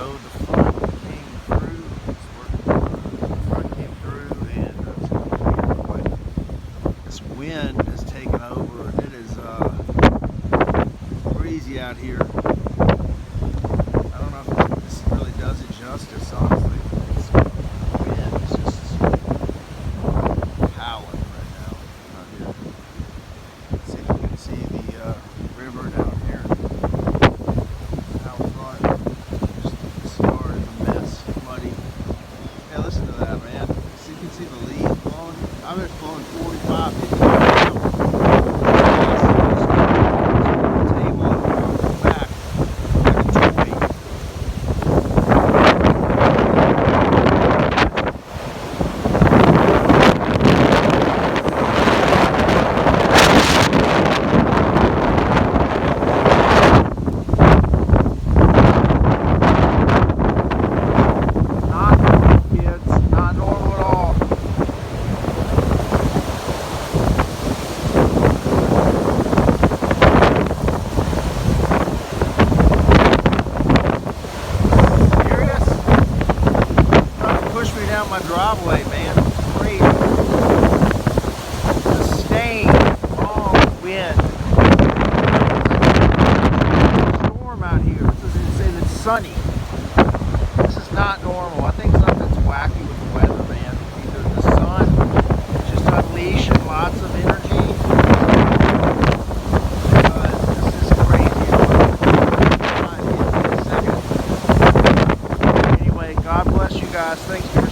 So the front came through, the front came through, and this wind has taken over, and it is breezy out here. I don't know if this really does it justice, honestly. It's, the wind is just howling right now out here. Let's see if you can see the river down here out front. Just started a mess, muddy. Hey, listen to that, man. So you can see the leaves blowing. I've been blowing 45, 50 miles an hour. Down my driveway, man. It's crazy. Sustained, long wind. Storm out here. It says it's sunny. This is not normal. I think something's wacky with the weather, man. Either the sun is just unleashing lots of energy. This is crazy. Anyway, God bless you guys. Thanks for